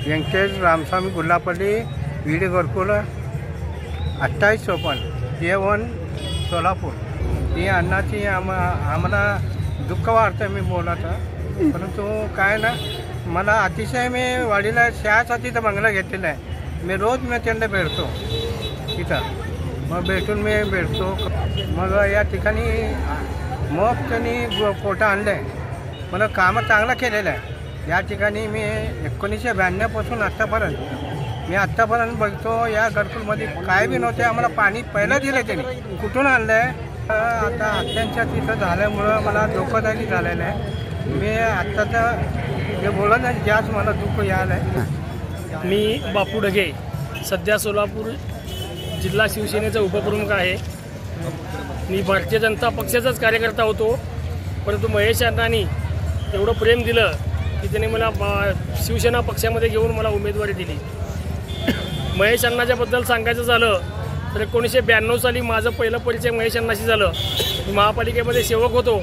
व्यंकटेश रामस्वामी गुल्लापल्ली विडी घरकुल 2854 J1 सोलापूर। ही अन्नाची आम्हाला दुःख वाटतं मी बोलायचं, परंतु काय ना मला अतिशय मी वाडीला शहासाठी तर बंगला घेतलेला आहे। मी रोज त्यांना भेटतो तिथं, मग भेटतो मग या ठिकाणी मग त्यांनी कोटा आणलं आहे, मला कामं चांगलं केलेलं आहे। या ठिकाणी मी 1992 पासून आत्तापर्यंत बघतो या घरकुलमध्ये काय बी नव्हते। आम्हाला पाणी पहिलं दिलं त्यांनी, कुठून आणलं आहे आता आत्यांच्या तिथं झाल्यामुळं मला धोकादायक झालेलं आहे। मी आत्ताचं जे बोलत नाही जास्त मला दुःख यायला आहे। मी बापू ढगे, सध्या सोलापूर जिल्हा शिवसेनेचा उपप्रमुख आहे। मी भारतीय जनता पक्षाचाच कार्यकर्ता होतो, परंतु महेश अण्णांनी एवढं प्रेम दिलं की त्यांनी मला शिवसेना पक्षामध्ये घेऊन मला उमेदवारी दिली। महेश अण्णाच्याबद्दल सांगायचं झालं तर 1992 साली माझं पहिलं परिचय महेश अण्णाशी झालं। मी महापालिकेमध्ये सेवक होतो।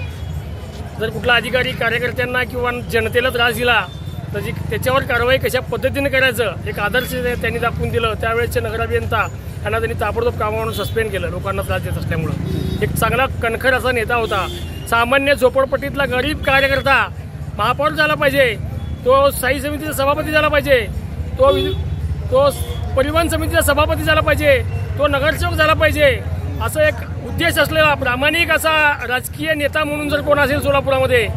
जर कुठला अधिकारी कार्यकर्त्यांना किंवा जनतेला त्रास दिला तर त्याच्यावर कारवाई कशा पद्धतीने करायचं एक आदर्श त्यांनी दाखवून दिलं। त्यावेळेचे नगराभियंता यांना त्यांनी ताबडतोब कामावरून सस्पेंड केलं लोकांना त्रास देत असल्यामुळं। एक चांगला कणखर असा नेता होता। सामान्य झोपडपट्टीतला गरीब कार्यकर्ता महापौर झाला पाहिजे, तो स्थायी समितीचा सभापती झाला पाहिजे, तो परिवहन समितीचा सभापती झाला पाहिजे, तो नगरसेवक झाला पाहिजे, असं एक उद्देश असलेला प्रामाणिक असा राजकीय नेता म्हणून जर कोण असेल सोलापुरामध्ये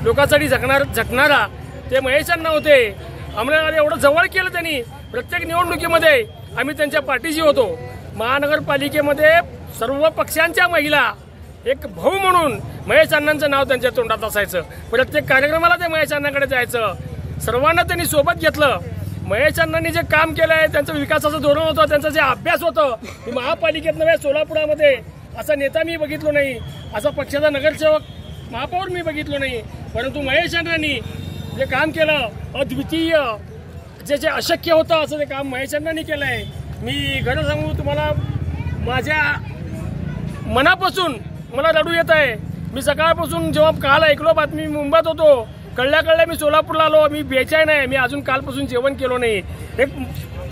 लोकांसाठी झटणारा ते महेश अण्णा होते। आम्हाला एवढं जवळ केलं त्यांनी। प्रत्येक निवडणुकीमध्ये आम्ही त्यांच्या पाठीशी होतो। महानगरपालिकेमध्ये सर्व पक्षांच्या महिला एक भाऊ म्हणून महेश अण्णांचं नाव त्यांच्या तोंडात असायचं। प्रत्येक कार्यक्रमाला ते महेश अण्णांकडे जायचं, सर्वांना त्यांनी सोबत घेतलं। महेश अण्णांनी जे काम केलंय, त्यांचं विकासाचं धोरण होतं, त्यांचा जे अभ्यास होतं, महापालिकेत नव्हे सोलापुरामध्ये असा नेता मी बघितलो नाही, असा पक्षाचा नगरसेवक महापौर मी बघितलो नाही। परंतु महेश अण्णांनी जे काम केलं अद्वितीय, जे अशक्य होतं असं ते काम महेश अण्णांनी केलंय। मी खरं सांगू तुम्हाला, माझ्या मनापासून मला रडू येत आहे। मी सकाळपासून जेव्हा काल ऐकलो बातमी, मुंबईत होतो, कळल्या मी सोलापूरला आलो। मी बेचैन आहे, मी अजून कालपासून जेवण केलं नाही। एक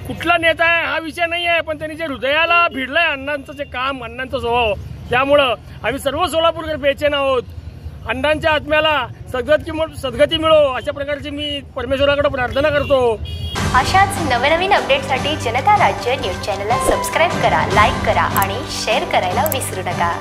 कुठला नेता आहे हा विषय नाही आहे, पण त्यांनी जे हृदयाला भिडलंय अण्णांचं जे काम, अण्णांचा स्वभाव, त्यामुळं आम्ही सर्व सोलापूरकर बेचैन आहोत। अण्णांच्या आत्म्याला सद्गती मिळो अशा प्रकारची मी परमेश्वराकडे प्रार्थना करतो। अशाच नवनवीन अपडेटसाठी जनता राज्य न्यूज चॅनलला सबस्क्राईब करा, लाईक करा आणि शेअर करायला विसरू नका।